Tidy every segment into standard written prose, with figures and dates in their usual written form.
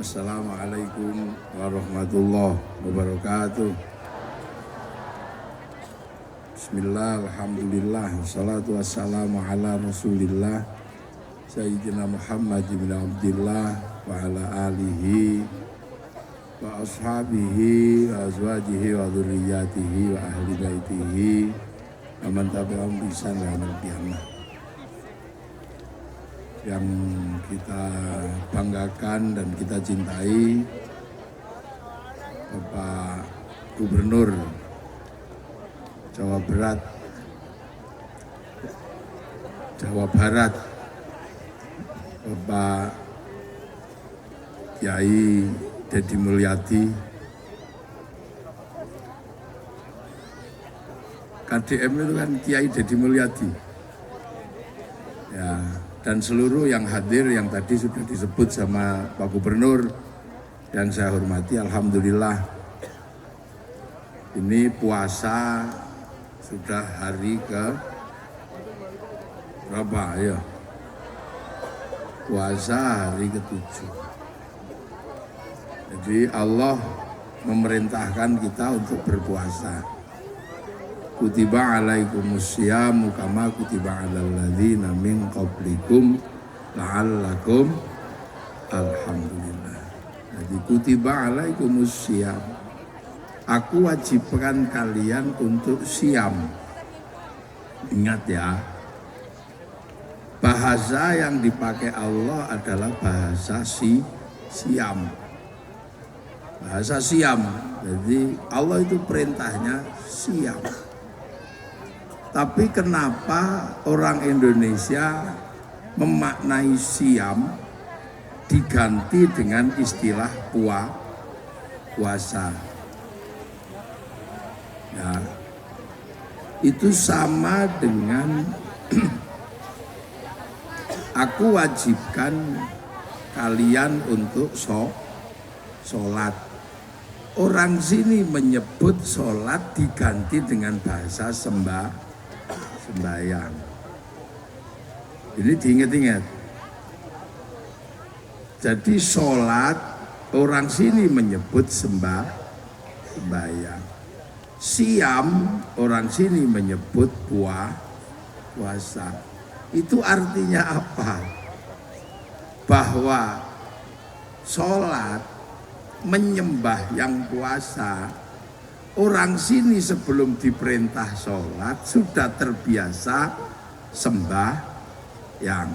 Assalamualaikum warahmatullahi wabarakatuh. Bismillah, alhamdulillah, wassalatu wassalamu ala rasulillah Sayyidina Muhammad bin Abdillah wa ala alihi wa ashabihi wa azwajihi wa dzurriyyatihi wa ahli baitihi wa man tabi'ahum bi ihsan ila yaumil qiyamah. Yang kita banggakan dan kita cintai Bapak Gubernur Jawa Barat Bapak Kiai Deddy Mulyadi, KDM itu kan Kiai Deddy Mulyadi ya, dan seluruh yang hadir yang tadi sudah disebut sama Pak Gubernur yang saya hormati. Alhamdulillah ini puasa sudah hari ke berapa ya? Puasa hari ke-7. Jadi Allah memerintahkan kita untuk berpuasa. Kutiba alaikumusyamu kama kutiba alal ladzina min qablikum la'allakum alhamdulillah. Jadi kutiba alaikumusyamu, aku wajibkan kalian untuk siam. Ingat ya, bahasa yang dipakai Allah adalah bahasa siam. Bahasa siam. Jadi Allah itu perintahnya siam. Tapi kenapa orang Indonesia memaknai siam diganti dengan istilah puasa? Ya, itu sama dengan aku wajibkan kalian untuk sholat. Orang sini menyebut sholat diganti dengan bahasa sembahyang. Ini diingat-ingat. Jadi sholat orang sini menyebut sembahyang. Siam orang sini menyebut puasa. Itu artinya apa? Bahwa sholat menyembah yang puasa, orang sini sebelum diperintah sholat sudah terbiasa sembahyang.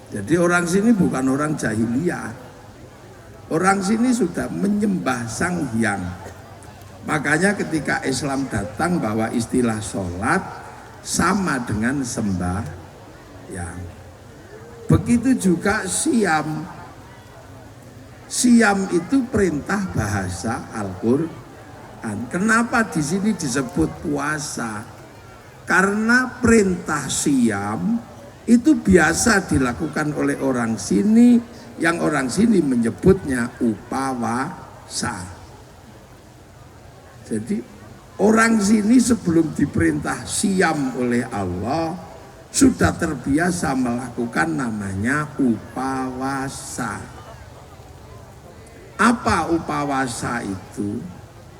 Jadi orang sini bukan orang jahiliyah. Orang sini sudah menyembah Sang Hyang. Makanya ketika Islam datang bahwa istilah sholat sama dengan sembahyang. Begitu juga siam. Siam itu perintah bahasa Al-Quran. Kenapa di sini disebut puasa? Karena perintah siam itu biasa dilakukan oleh orang sini, yang orang sini menyebutnya upawasa. Jadi orang sini sebelum diperintah siam oleh Allah sudah terbiasa melakukan namanya upawasa. Apa upawasa itu?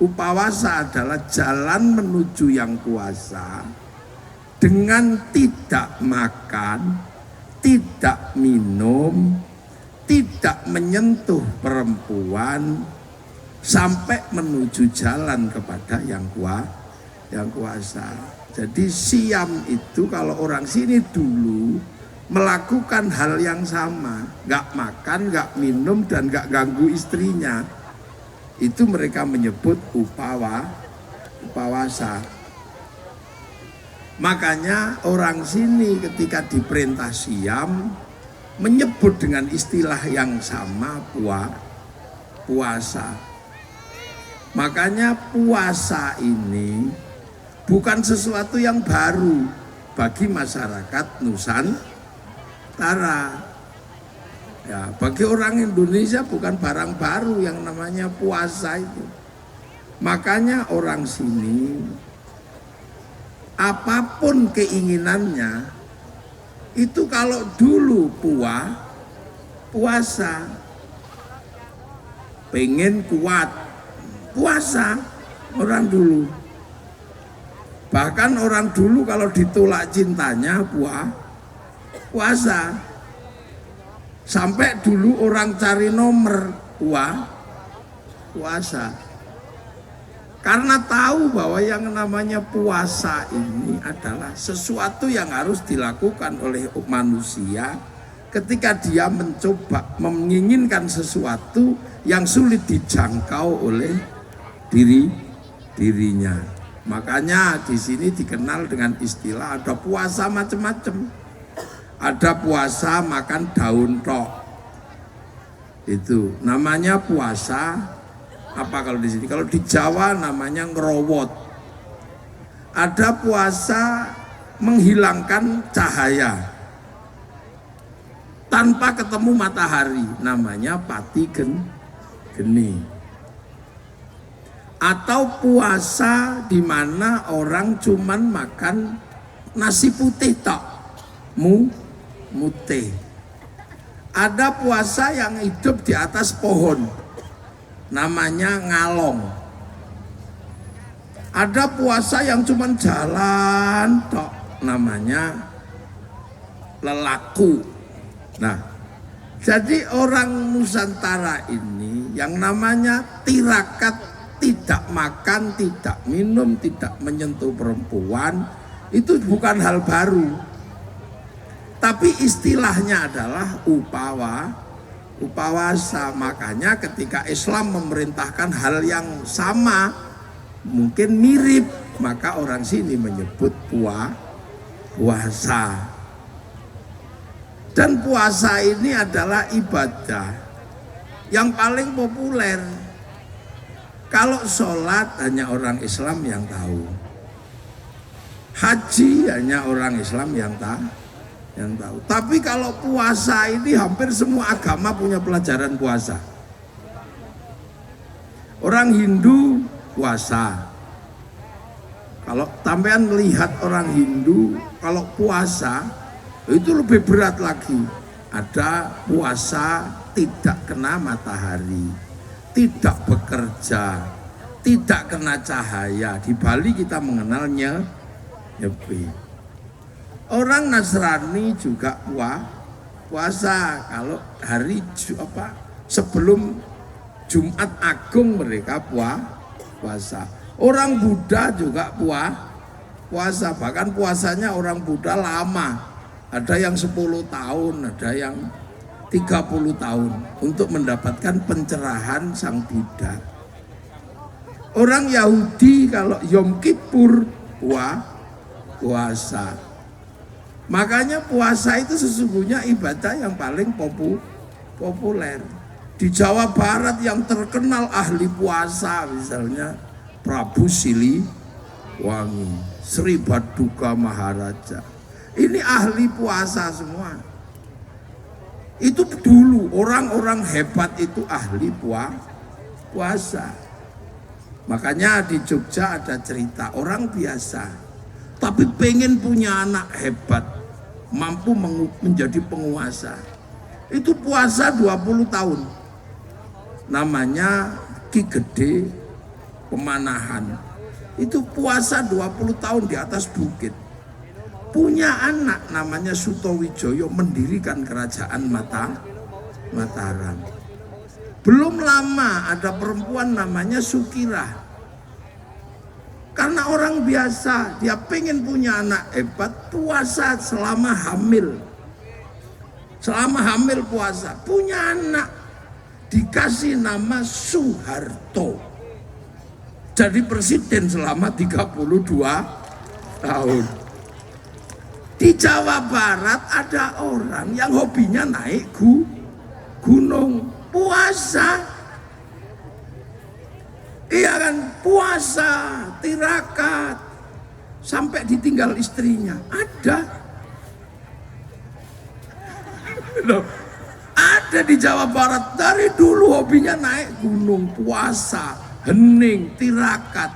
Upawasa adalah jalan menuju yang puasa dengan tidak makan, tidak minum, tidak menyentuh perempuan sampai menuju jalan kepada yang kuasa. Jadi siam itu kalau orang sini dulu melakukan hal yang sama, gak makan, gak minum, dan gak ganggu istrinya. Itu mereka menyebut upawasa. Makanya orang sini ketika diperintah siam menyebut dengan istilah yang sama puasa. Makanya puasa ini bukan sesuatu yang baru bagi masyarakat Nusantara. Ya, bagi orang Indonesia bukan barang baru yang namanya puasa itu. Makanya orang sini apapun keinginannya itu kalau dulu puasa pengen kuat, puasa orang dulu. Bahkan orang dulu kalau ditolak cintanya puasa. Sampai dulu orang cari nomor puasa. Karena tahu bahwa yang namanya puasa ini adalah sesuatu yang harus dilakukan oleh manusia ketika dia mencoba menginginkan sesuatu yang sulit dijangkau oleh dirinya. Makanya di sini dikenal dengan istilah ada puasa macam-macam. Ada puasa makan daun tok. Itu namanya puasa apa kalau di sini? Kalau di Jawa namanya ngerowot. Ada puasa menghilangkan cahaya tanpa ketemu matahari, namanya pati geni. Atau puasa di mana orang cuman makan nasi putih tok, mute. Ada puasa yang hidup di atas pohon, namanya ngalong. Ada puasa yang cuman jalan tok, namanya lelaku. Nah, jadi orang Nusantara ini yang namanya tirakat, tidak makan, tidak minum, tidak menyentuh perempuan, itu bukan hal baru. Tapi istilahnya adalah upawasa. Makanya ketika Islam memerintahkan hal yang sama, mungkin mirip, maka orang sini menyebut puasa. Dan puasa ini adalah ibadah yang paling populer. Kalau sholat hanya orang Islam yang tahu, haji hanya orang Islam yang tahu. Tapi kalau puasa ini hampir semua agama punya pelajaran puasa. Orang Hindu puasa. Kalau sampean melihat orang Hindu kalau puasa itu lebih berat lagi. Ada puasa tidak kena matahari, tidak bekerja, tidak kena cahaya. Di Bali kita mengenalnya nyepi. Orang Nasrani juga puasa kalau hari sebelum Jumat Agung mereka puasa. Orang Buddha juga puasa, bahkan puasanya orang Buddha lama. Ada yang 10 tahun, ada yang 30 tahun untuk mendapatkan pencerahan Sang Buddha. Orang Yahudi kalau Yom Kippur puasa. Makanya puasa itu sesungguhnya ibadah yang paling populer. Di Jawa Barat yang terkenal ahli puasa misalnya Prabu Siliwangi, Sri Baduga Maharaja. Ini ahli puasa semua. Itu dulu orang-orang hebat itu ahli puasa. Makanya di Jogja ada cerita orang biasa tapi pengen punya anak hebat, mampu menjadi penguasa. Itu puasa 20 tahun. Namanya Ki Gede Pemanahan. Itu puasa 20 tahun di atas bukit. Punya anak namanya Sutowijoyo mendirikan kerajaan Mataram. Belum lama ada perempuan namanya Sukirah. Karena orang biasa, dia pengen punya anak hebat, puasa selama hamil. Selama hamil puasa, punya anak, dikasih nama Soeharto. Jadi presiden selama 32 tahun. Di Jawa Barat ada orang yang hobinya naik gunung, puasa. Iya kan, puasa, tirakat, sampai ditinggal istrinya. Ada di Jawa Barat dari dulu hobinya naik gunung, puasa, hening, tirakat,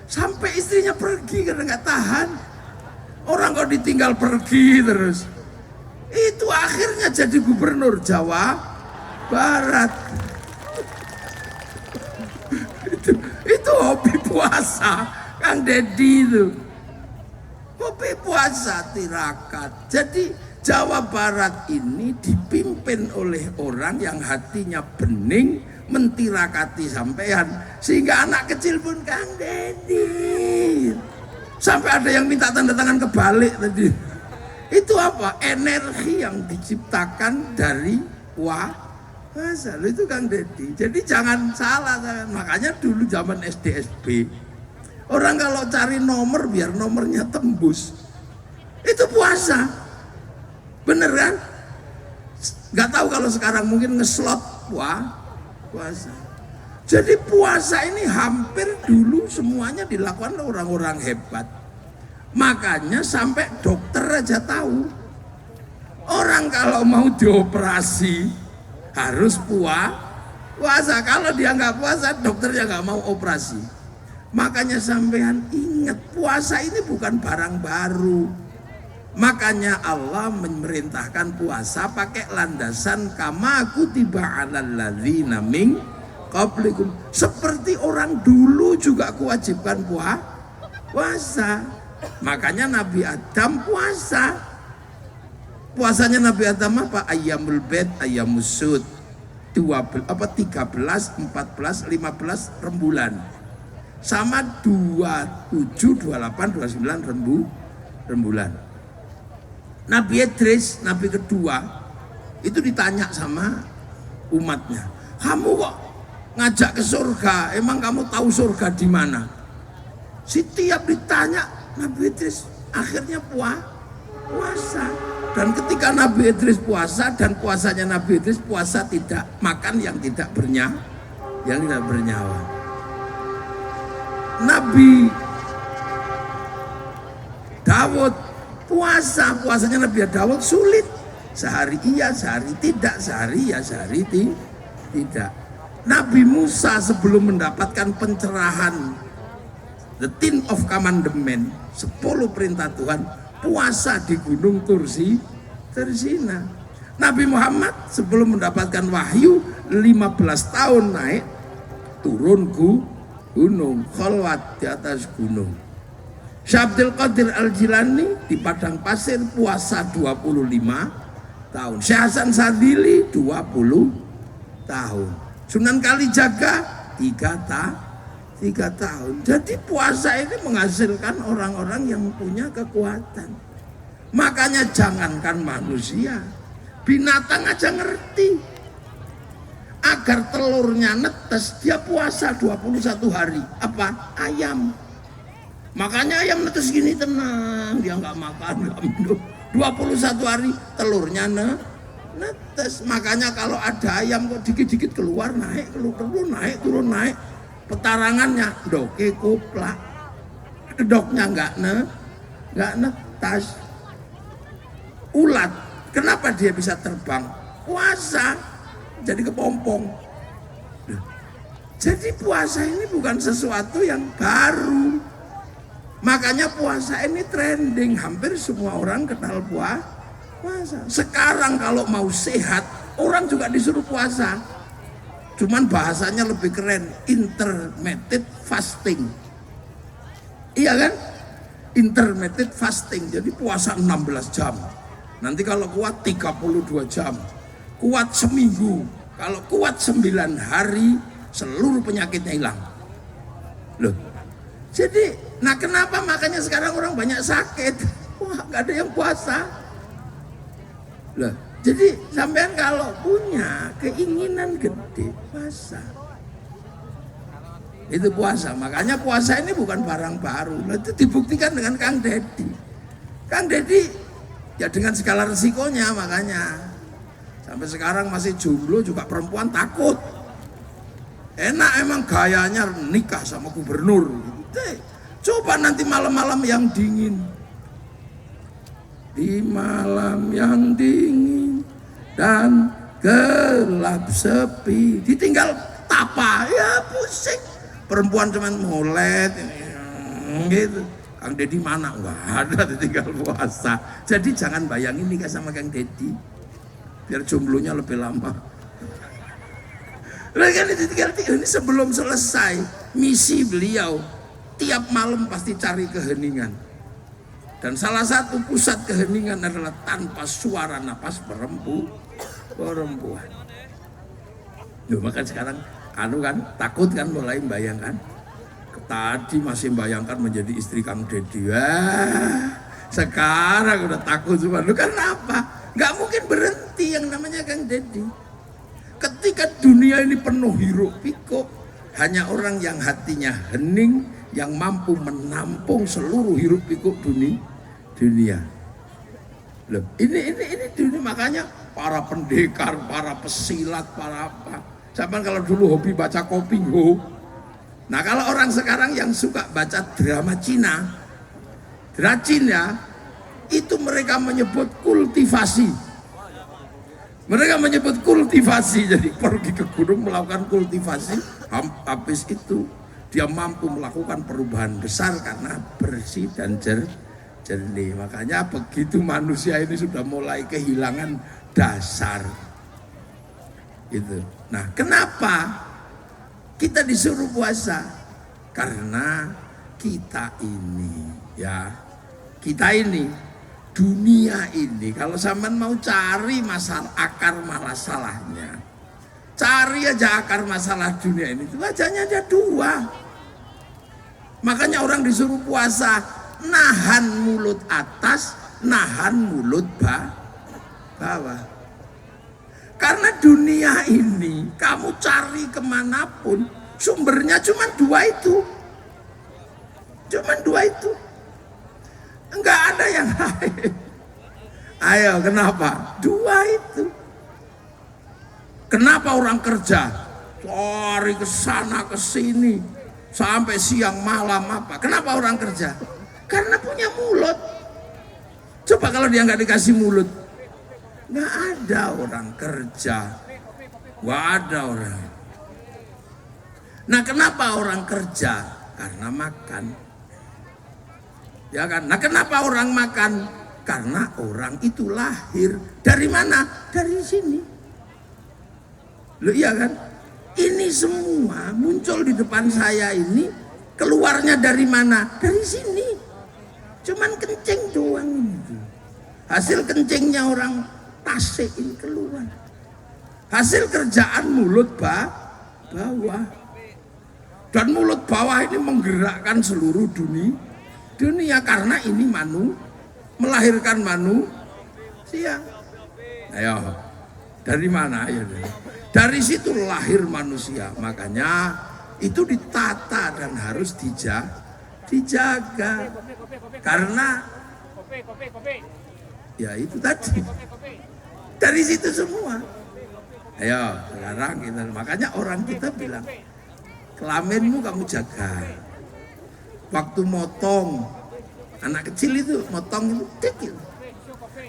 sampai istrinya pergi karena nggak tahan. Orang kok ditinggal pergi terus, itu akhirnya jadi gubernur Jawa Barat. Itu hobi puasa Kang Dedi itu. Hobi puasa tirakat. Jadi Jawa Barat ini dipimpin oleh orang yang hatinya bening, mentirakati sampean, sehingga anak kecil pun Kang Dedi. Sampai ada yang minta tanda tangan kebalik tadi. Itu apa? Energi yang diciptakan dari puasa. Itu Kang Dedi. Jadi jangan salah. Makanya dulu zaman SD SD, orang kalau cari nomor biar nomornya tembus, itu puasa. Bener kan? Gak tahu kalau sekarang mungkin ngeslot puasa. Jadi puasa ini hampir dulu semuanya dilakukan orang-orang hebat. Makanya sampai dokter aja tahu. Orang kalau mau dioperasi harus puasa. Kalau dia nggak puasa, dokternya nggak mau operasi. Makanya sampean ingat, puasa ini bukan barang baru. Makanya Allah memerintahkan puasa pakai landasan kama kutiba 'alal ladzina min qablikum. Seperti orang dulu juga kewajiban puasa. Makanya Nabi Adam puasa. Puasanya Nabi Adam apa? Ayyamul bid, ayyamus sud. 13, 14, 15 rembulan. Sama 27, 28, 29 rembulan. Nabi Idris, Nabi kedua, itu ditanya sama umatnya, kamu kok ngajak ke surga, emang kamu tahu surga di mana? Setiap ditanya Nabi Idris akhirnya puasa. Dan ketika Nabi Idris puasa, dan puasanya Nabi Idris puasa tidak makan yang tidak bernyawa. Nabi Dawud puasanya Nabi Dawud sulit. Sehari iya, sehari tidak, sehari iya, sehari tidak. Nabi Musa sebelum mendapatkan pencerahan, the 10 of commandment, 10 perintah Tuhan, puasa di gunung Tursina. Nabi Muhammad sebelum mendapatkan wahyu 15 tahun naik turun gunung, khalwat di atas gunung. Syekh Abdul Qadir Al-Jilani di padang pasir puasa 25 tahun. Syekh Hasan Sadili 20 tahun. Sunan Kalijaga 3 tahun. Jadi puasa ini menghasilkan orang-orang yang punya kekuatan. Makanya jangankan manusia, binatang aja ngerti. Agar telurnya netes, dia puasa 21 hari. Apa? Ayam. Makanya ayam netes gini tenang, dia nggak makan, nggak minum. 21 hari telurnya netes. Makanya kalau ada ayam kok dikit-dikit keluar naik, turun naik. Petarangannya doke kuplak, kedoknya nggak netas. Ulat, kenapa dia bisa terbang? Puasa, jadi kepompong. Jadi puasa ini bukan sesuatu yang baru. Makanya puasa ini trending, hampir semua orang kenal puasa. Sekarang kalau mau sehat, orang juga disuruh puasa. Cuman bahasanya lebih keren, intermittent fasting. Iya kan? Intermittent fasting, jadi puasa 16 jam. Nanti kalau kuat 32 jam. Kuat seminggu. Kalau kuat 9 hari, seluruh penyakitnya hilang. Loh. Jadi, nah kenapa makanya sekarang orang banyak sakit? Wah, gak ada yang puasa. Loh. Jadi sampean kalau punya keinginan gede, puasa. Itu puasa. Makanya puasa ini bukan barang baru. Nah, itu dibuktikan dengan Kang Dedi. Kang Dedi ya dengan segala resikonya, makanya sampai sekarang masih jomblo juga perempuan takut. Enak emang gayanya nikah sama gubernur. Coba nanti malam-malam yang dingin. Di malam yang dingin dan gelap sepi, ditinggal tapa, ya pusing. Perempuan cuman molet gitu. Kang Dedi mana? Enggak ada, ditinggal puasa. Jadi jangan bayangin nikah sama Kang Dedi, biar jomblonya lebih lama. Kan ini sebelum selesai misi beliau, tiap malam pasti cari keheningan. Dan salah satu pusat keheningan adalah tanpa suara napas perempuan. Loh, maka sekarang kan takut kan, mulai bayangkan. Tadi masih bayangkan menjadi istri Kang Deddy. Wah, sekarang udah takut semua. Lu kenapa? Nggak mungkin berhenti yang namanya Kang Deddy. Ketika dunia ini penuh hiruk pikuk, hanya orang yang hatinya hening yang mampu menampung seluruh hiruk pikuk dunia. Loh, ini dunia, makanya para pendekar, para pesilat, para apa. Zaman kalau dulu hobi baca Kopingho. Nah, kalau orang sekarang yang suka baca drama Cina, itu mereka menyebut kultivasi. Mereka menyebut kultivasi, jadi pergi ke gunung melakukan kultivasi, habis itu dia mampu melakukan perubahan besar karena bersih dan jernih. Makanya begitu manusia ini sudah mulai kehilangan dasar. Gitu. Nah, kenapa kita disuruh puasa? Karena kita ini, dunia ini, kalau sampean mau cari akar masalahnya, cari aja akar masalah dunia ini, itu wajahnya ada dua. Makanya orang disuruh puasa, nahan mulut atas, nahan mulut bawah. Karena dunia ini, kamu cari kemanapun, sumbernya cuma dua itu. Enggak ada yang lain. Ayo, kenapa? Dua itu. Kenapa orang kerja cari ke sana ke sini sampai siang malam apa? Kenapa orang kerja? Karena punya mulut. Coba kalau dia nggak dikasih mulut, nggak ada orang kerja, nggak ada orang. Nah, kenapa orang kerja? Karena makan. Ya kan? Nah, kenapa orang makan? Karena orang itu lahir dari mana? Dari sini. Loh, iya kan? Ini semua muncul di depan saya ini, keluarnya dari mana? Dari sini. Cuman kencing doang ini. Hasil kencingnya orang Tasik ini keluar. Hasil kerjaan mulut bawah. Dan mulut bawah ini menggerakkan seluruh dunia karena ini melahirkan manusia. Ayo, dari mana? Ayo, dari situ lahir manusia. Makanya itu ditata dan harus dijaga. Karena ya itu tadi. Dari situ semua. Ayo, sekarang kita, makanya orang kita bilang, kelaminmu kamu jaga. Waktu motong, anak kecil itu motong itu kecil.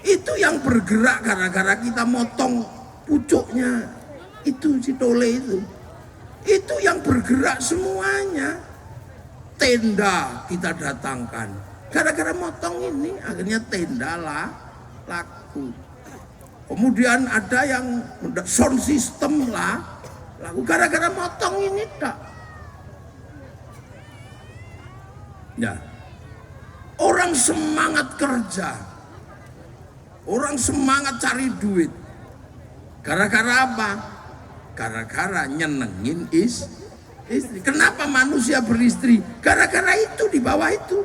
Itu yang bergerak gara-gara kita motong pucuknya. Itu si tole itu. Itu yang bergerak semuanya. Tenda kita datangkan. Gara-gara motong ini akhirnya tenda laku. Kemudian ada yang sound system laku gara-gara motong ini tak. Ya, orang semangat kerja, orang semangat cari duit. Gara-gara apa? Gara-gara nyenengin istri. Kenapa manusia beristri? Gara-gara itu di bawah itu.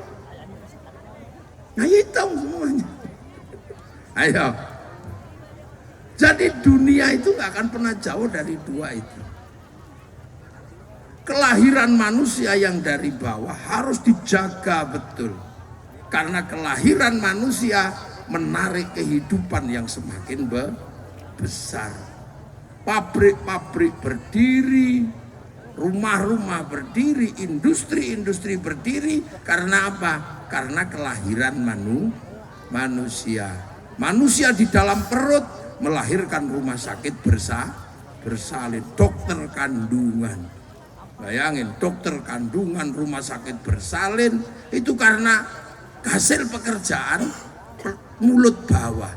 Nah, hitung semuanya. Ayo. Jadi dunia itu gak akan pernah jauh dari dua itu. Kelahiran manusia yang dari bawah harus dijaga betul. Karena kelahiran manusia menarik kehidupan yang semakin besar. Pabrik-pabrik berdiri, rumah-rumah berdiri, industri-industri berdiri. Karena apa? Karena kelahiran manusia. Manusia di dalam perut melahirkan rumah sakit bersalin, dokter kandungan. Bayangin, dokter kandungan, rumah sakit bersalin, itu karena hasil pekerjaan mulut bawah.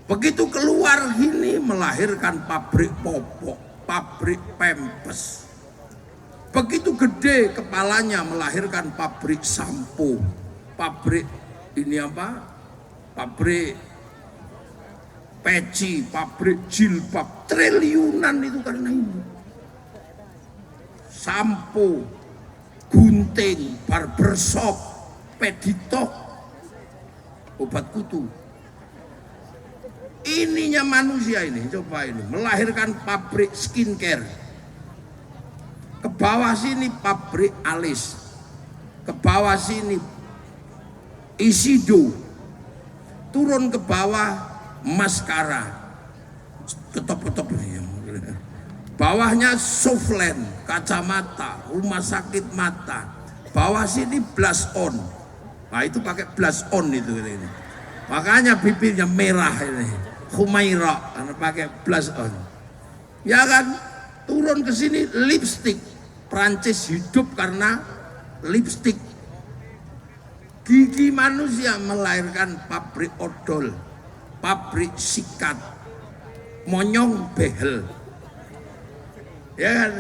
Begitu keluar ini melahirkan pabrik popok, pabrik pempes. Begitu gede kepalanya melahirkan pabrik sampo, pabrik ini apa? Pabrik peci, pabrik jilbab, triliunan itu karena ini. Sampo, gunting, barbershop, peditok, obat kutu. Ininya manusia ini, coba ini, melahirkan pabrik skincare. Ke bawah sini pabrik alis, ke bawah sini Isido, turun ke bawah maskara, ketop-ketop ini. Bawahnya Softland, kacamata, rumah sakit mata. Bawah sini blush on. Nah itu pakai blush on itu ini. Makanya bibirnya merah ini. Humaira karena pakai blush on. Ya kan? Turun ke sini lipstick. Prancis hidup karena lipstick. Gigi manusia melahirkan pabrik odol, pabrik sikat, monyong behel. Ya kan?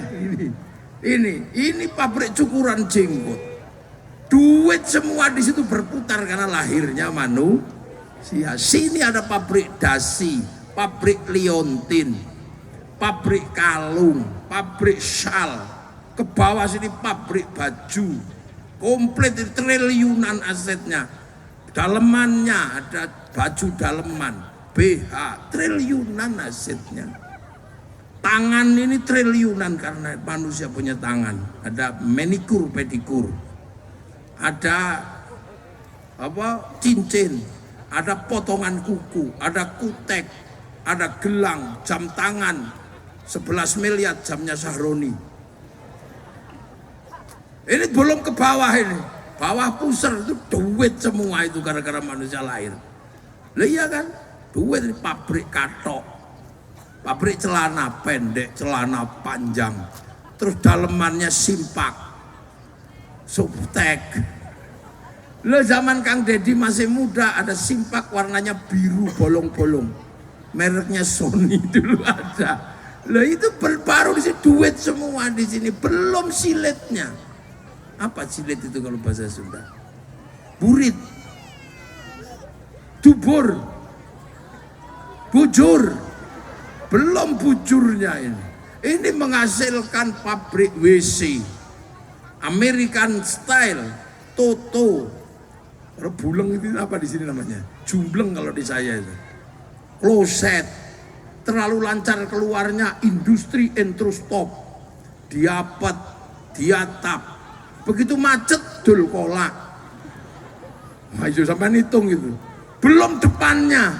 Ini pabrik cukuran jenggot. Duit semua di situ berputar karena lahirnya manusia. Sini ada pabrik dasi, pabrik liontin, pabrik kalung, pabrik syal. Ke bawah sini pabrik baju. Komplit triliunan asetnya. Dalemannya ada baju daleman, BH, triliunan asetnya. Tangan ini triliunan karena manusia punya tangan. Ada manikur, pedikur. Ada apa? Cincin, ada potongan kuku, ada kutek, ada gelang, jam tangan 11 miliar jamnya Sahroni. Ini belum ke bawah ini, bawah pusar itu duit semua itu gara-gara manusia lahir. Lah iya kan, duit ini pabrik katok, pabrik celana pendek, celana panjang, terus dalemannya simpak, subtek. Lo zaman Kang Deddy masih muda ada simpak warnanya biru bolong-bolong, mereknya Sony dulu ada. Lo itu baru di sini duit semua di sini, belum siletnya. Apa silet itu kalau bahasa Sunda? Burit, dubur, bujur, belum bujurnya ini. Ini menghasilkan pabrik WC, American Style, Toto, rebuleng itu apa di sini namanya? Jumbleng kalau di saya itu. Kloset, terlalu lancar keluarnya industri entrustop, diapet, diatap. Begitu macet dul kolak. Nah, itu sampai hitung itu. Belum depannya.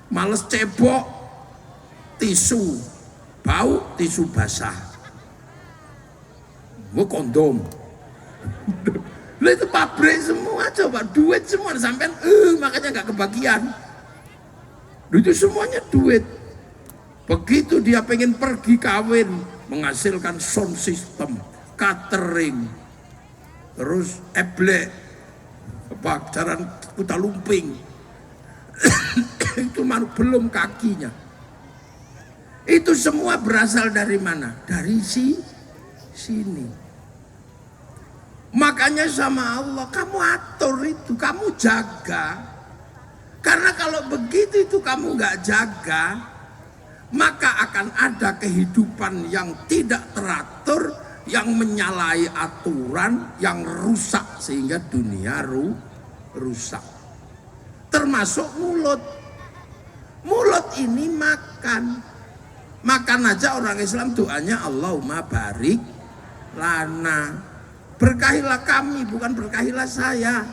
Males cebok, tisu, bau tisu basah. Mau kondom. Lah itu pabrik semua, coba duit semua sampean makanya nggak kebagian. Itu semuanya duit. Begitu dia pengen pergi kawin, menghasilkan sound system, catering, terus eblek, jaran kuda lumping, itu belum kakinya. Itu semua berasal dari mana? Dari sini. Makanya sama Allah, kamu atur itu, kamu jaga. Karena kalau begitu itu kamu nggak jaga, maka akan ada kehidupan yang tidak teratur, yang menyalahi aturan, yang rusak sehingga dunia rusak. Termasuk mulut. Mulut ini makan. Makan aja orang Islam doanya Allahumma barik lana. Berkahilah kami, bukan berkahilah saya.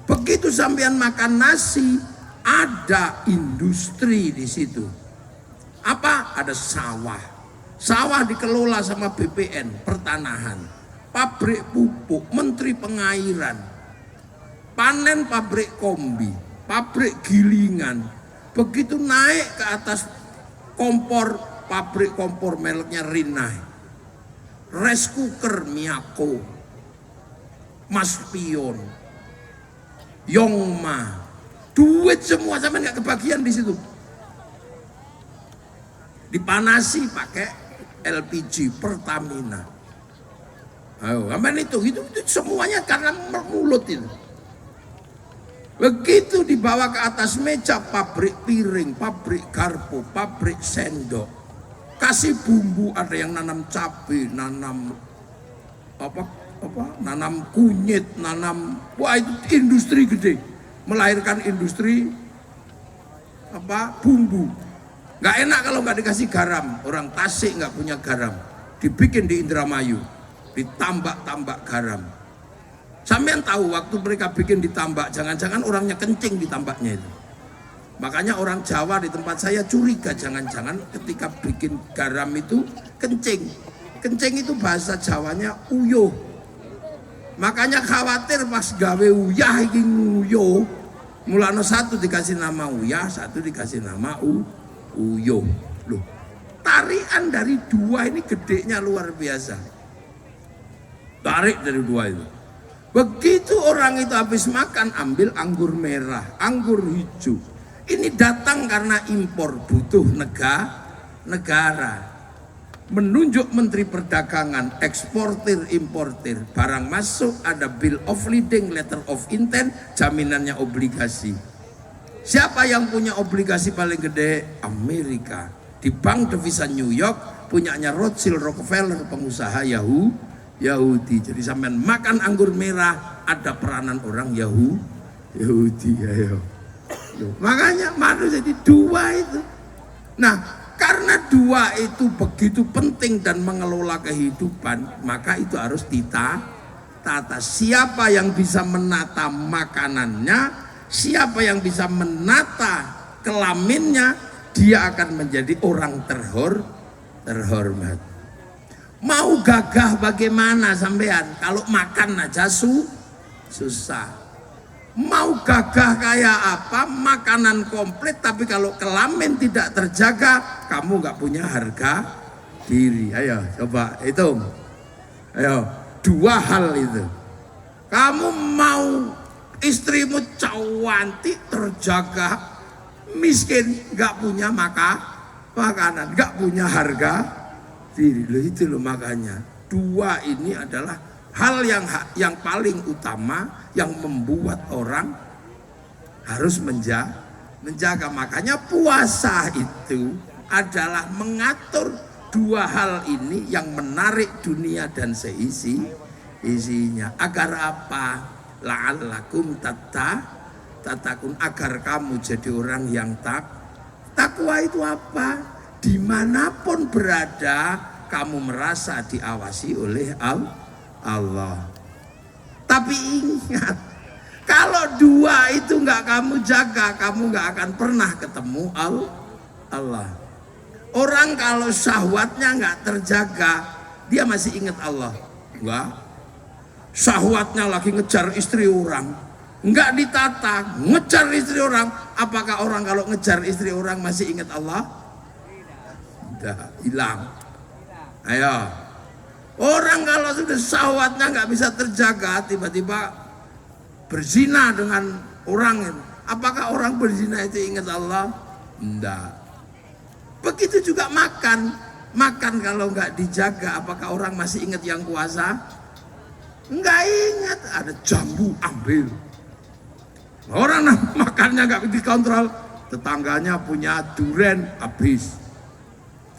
Begitu sampean makan nasi, ada industri di situ. Apa? Ada sawah. Sawah dikelola sama BPN, pertanahan, pabrik pupuk, menteri pengairan, panen pabrik kombi, pabrik gilingan. Begitu naik ke atas kompor, pabrik kompor mereknya Rinnai, rice cooker Miyako, Maspion, Yongma, duit semua sampai nggak kebagian di situ. dipanasi pakai LPG Pertamina. Ayo, aman itu semuanya karena mulut itu. Begitu dibawa ke atas meja, pabrik piring, pabrik garpu, pabrik sendok, kasih bumbu, ada yang nanam cabai, nanam nanam kunyit, wah itu industri gede, melahirkan industri bumbu. Nggak enak kalau nggak dikasih garam. Orang Tasik nggak punya garam, dibikin di Indramayu, ditambak garam. Sampean tahu waktu mereka bikin ditambak, jangan-jangan orangnya kencing di tambaknya itu. Makanya orang Jawa di tempat saya curiga, jangan-jangan ketika bikin garam itu kencing. Kencing itu bahasa Jawanya uyuh. Makanya khawatir pas gawe uyah iki nguyuh. Mulane satu dikasih nama uyah, satu dikasih nama uyuh. Loh, tarian dari dua ini gedenya luar biasa. Tarik dari dua itu. Begitu orang itu habis makan, ambil anggur merah, anggur hijau. Ini datang karena impor, butuh negara. Menunjuk Menteri Perdagangan, eksportir, importir. Barang masuk ada bill of lading, letter of intent, jaminannya obligasi. Siapa yang punya obligasi paling gede? Amerika. Di bank devisa New York, punyanya Rothschild, Rockefeller, pengusaha Yahudi. Jadi sampean makan anggur merah, ada peranan orang Yahudi. Ayo. Makanya manusia jadi dua itu. Nah, karena dua itu begitu penting dan mengelola kehidupan, maka itu harus ditata. Siapa yang bisa menata makanannya, siapa yang bisa menata kelaminnya, dia akan menjadi orang terhormat. Mau gagah bagaimana sampean kalau makan aja susah. Mau gagah kayak apa, makanan komplit tapi kalau kelamin tidak terjaga, kamu gak punya harga diri. Ayo coba hitung. Ayo, dua hal itu. Kamu mau istrimu cantik terjaga, miskin gak punya makanan, gak punya harga diri. Loh itu loh, makanya dua ini adalah hal yang paling utama yang membuat orang harus menjaga. Makanya puasa itu adalah mengatur dua hal ini yang menarik dunia dan isinya. Agar apa? La'allakum tatakun, agar kamu jadi orang yang takwa. Itu apa? Dimanapun berada, kamu merasa diawasi oleh Allah. Tapi ingat, kalau dua itu nggak kamu jaga, kamu nggak akan pernah ketemu Allah. Orang kalau syahwatnya nggak terjaga, dia masih ingat Allah. Enggak. Syahwatnya lagi ngejar istri orang, nggak ditata, ngejar istri orang. Apakah orang kalau ngejar istri orang masih ingat Allah? Udah hilang. Ayo, orang kalau sudah syahwatnya nggak bisa terjaga, tiba-tiba berzina dengan orang, apakah orang berzina itu ingat Allah? Enggak. Begitu juga makan kalau nggak dijaga, apakah orang masih ingat yang kuasa? Enggak ingat. Ada jambu ambil, orang makannya nggak dikontrol, tetangganya punya duren habis.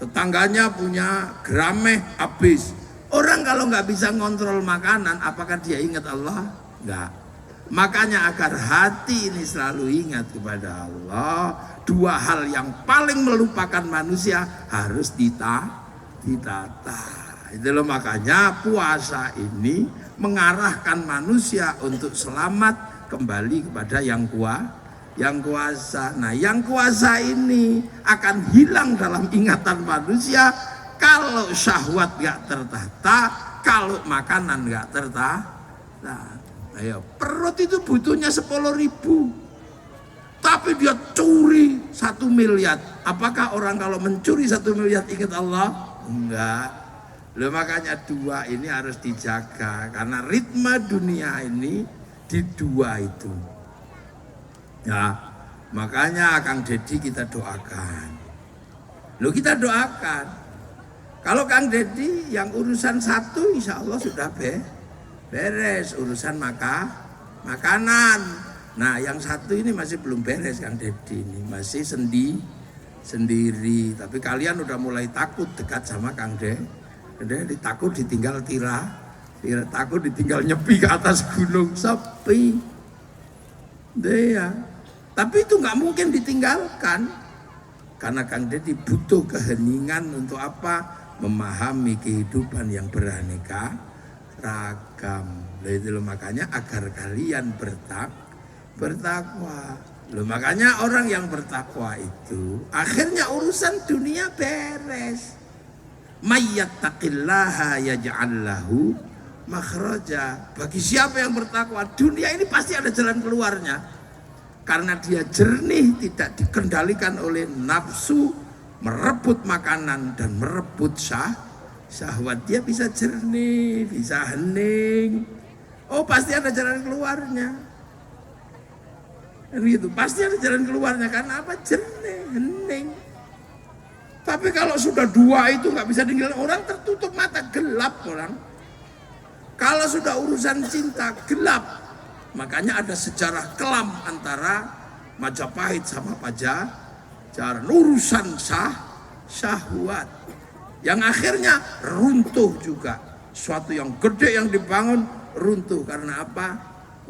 Tetangganya punya grameh habis. Orang kalau nggak bisa ngontrol makanan, apakah dia ingat Allah? Enggak. Makanya agar hati ini selalu ingat kepada Allah, dua hal yang paling melupakan manusia harus ditata. Itu loh, makanya puasa ini mengarahkan manusia untuk selamat kembali kepada yang kuasa. Nah, yang kuasa ini akan hilang dalam ingatan manusia kalau syahwat gak tertata, kalau makanan gak tertata. Ayo, perut itu butuhnya 10.000, tapi dia curi 1 miliar. Apakah orang kalau mencuri 1 miliar ingat Allah? Enggak. Loh, makanya dua ini harus dijaga, karena ritme dunia ini di dua itu. Ya, makanya Kang Deddy kita doakan Lo kita doakan. Kalau Kang Deddy yang urusan satu insya Allah sudah beres urusan makanan. Nah yang satu ini masih belum beres Kang Deddy ini masih sendiri. Tapi kalian udah mulai takut dekat sama Kang Deddy, takut ditinggal takut ditinggal nyepi ke atas gunung sepi. Deh ya. Tapi itu nggak mungkin ditinggalkan karena Kang Deddy butuh keheningan untuk apa? Memahami kehidupan yang beraneka ragam. Itu loh, makanya agar kalian bertakwa. Loh, makanya orang yang bertakwa itu akhirnya urusan dunia beres. Mayyattaqillaha yaj'al lahu makhraja. Bagi siapa yang bertakwa, dunia ini pasti ada jalan keluarnya. Karena dia jernih, tidak dikendalikan oleh nafsu, merebut makanan dan merebut syahwat. Dia bisa jernih, bisa hening. Oh pasti ada jalan keluarnya. Gitu, pasti ada jalan keluarnya karena apa? Jernih, hening. Tapi kalau sudah dua itu nggak bisa tinggal, orang tertutup mata, gelap orang. Kalau sudah urusan cinta, gelap. Makanya ada sejarah kelam antara Majapahit sama Pajajaran, urusan syahwat yang akhirnya runtuh juga. Suatu yang gede yang dibangun runtuh karena apa?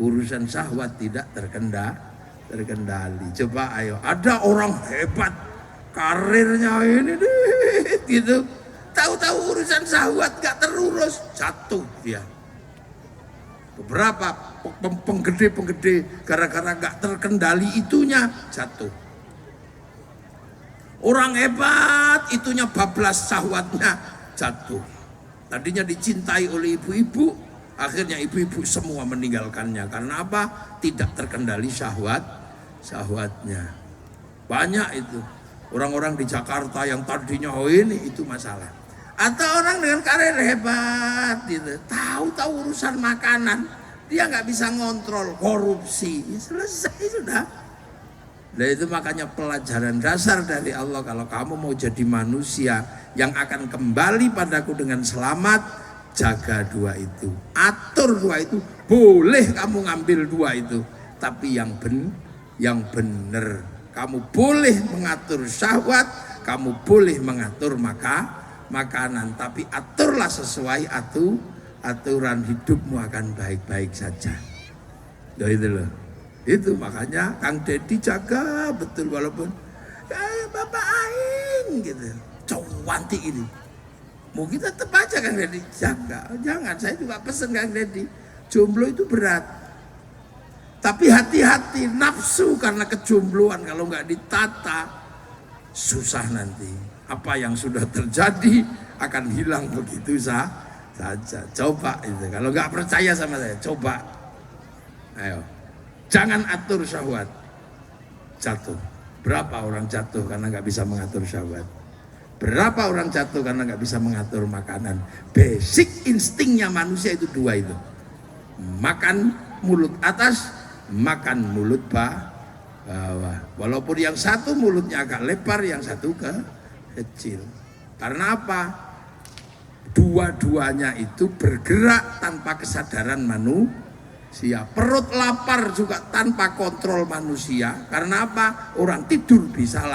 Urusan syahwat tidak terkendali. Coba ayo, ada orang hebat karirnya ini gitu, tahu-tahu urusan syahwat gak terurus, jatuh dia. Beberapa penggede gara-gara gak terkendali itunya jatuh. Orang hebat itunya bablas syahwatnya jatuh. Tadinya dicintai oleh ibu-ibu, akhirnya ibu-ibu semua meninggalkannya karena apa? Tidak terkendali syahwatnya. Banyak itu orang-orang di Jakarta yang tadinya ini itu masalah. Atau orang dengan karir hebat gitu, tahu-tahu urusan makanan dia nggak bisa ngontrol, korupsi, ya selesai sudah. Nah itu makanya pelajaran dasar dari Allah, kalau kamu mau jadi manusia yang akan kembali padaku dengan selamat, jaga dua itu, atur dua itu. Boleh kamu ngambil dua itu, tapi yang benar. Kamu boleh mengatur syahwat, kamu boleh mengatur makanan, tapi aturlah sesuai aturan, hidupmu akan baik-baik saja. Loh itu loh. Itu makanya Kang Deddy jaga betul, walaupun Bapak Aing gitu, cuanti ini. Mau kita tetap aja Kang Deddy jaga. Jangan, saya juga pesen Kang Deddy, jomblo itu berat. Tapi hati-hati nafsu karena kejombloan kalau nggak ditata susah nanti. Apa yang sudah terjadi akan hilang begitu saja. Coba itu. Kalau nggak percaya sama saya, coba. Ayo, jangan atur syahwat. Jatuh. Berapa orang jatuh karena nggak bisa mengatur syahwat? Berapa orang jatuh karena nggak bisa mengatur makanan? Basic instingnya manusia itu dua itu. Makan mulut atas, makan mulut bawah. Walaupun yang satu mulutnya agak lebar, yang satu kecil. Karena apa? Dua-duanya itu bergerak tanpa kesadaran manusia. Perut lapar juga tanpa kontrol manusia. Karena apa? Orang tidur bisa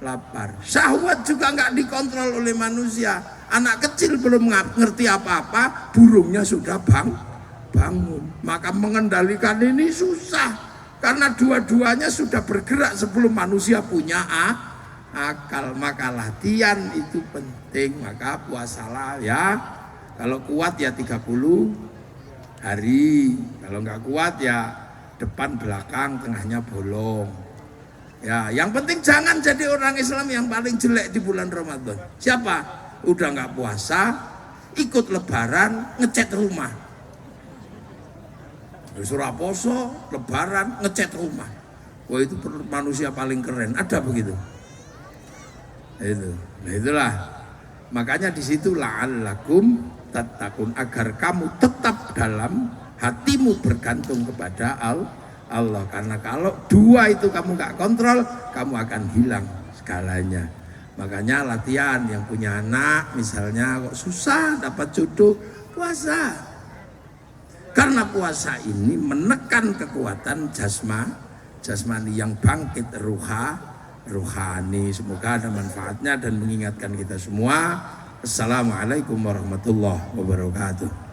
lapar. Syahwat juga nggak dikontrol oleh manusia. Anak kecil belum ngerti apa-apa, burungnya sudah bangun. Maka mengendalikan ini susah karena dua-duanya sudah bergerak sebelum manusia punya akal. Maka latihan itu penting. Maka puasalah ya, kalau kuat ya 30 hari, kalau nggak kuat ya depan belakang tengahnya bolong ya. Yang penting jangan jadi orang Islam yang paling jelek di bulan Ramadan. Siapa? Udah nggak puasa, ikut lebaran, ngecat rumah. Surah poso, lebaran, ngecat rumah. Wah itu manusia paling keren. Ada begitu? Itu. Nah itulah. Makanya di situ la'allakum tattaqun, agar kamu tetap dalam hatimu bergantung kepada Allah. Karena kalau dua itu kamu nggak kontrol, kamu akan hilang segalanya. Makanya latihan yang punya anak misalnya kok susah dapat jodoh, puasa. Karena puasa ini menekan kekuatan jasmani yang bangkit rohani. Semoga ada manfaatnya dan mengingatkan kita semua. Assalamualaikum warahmatullahi wabarakatuh.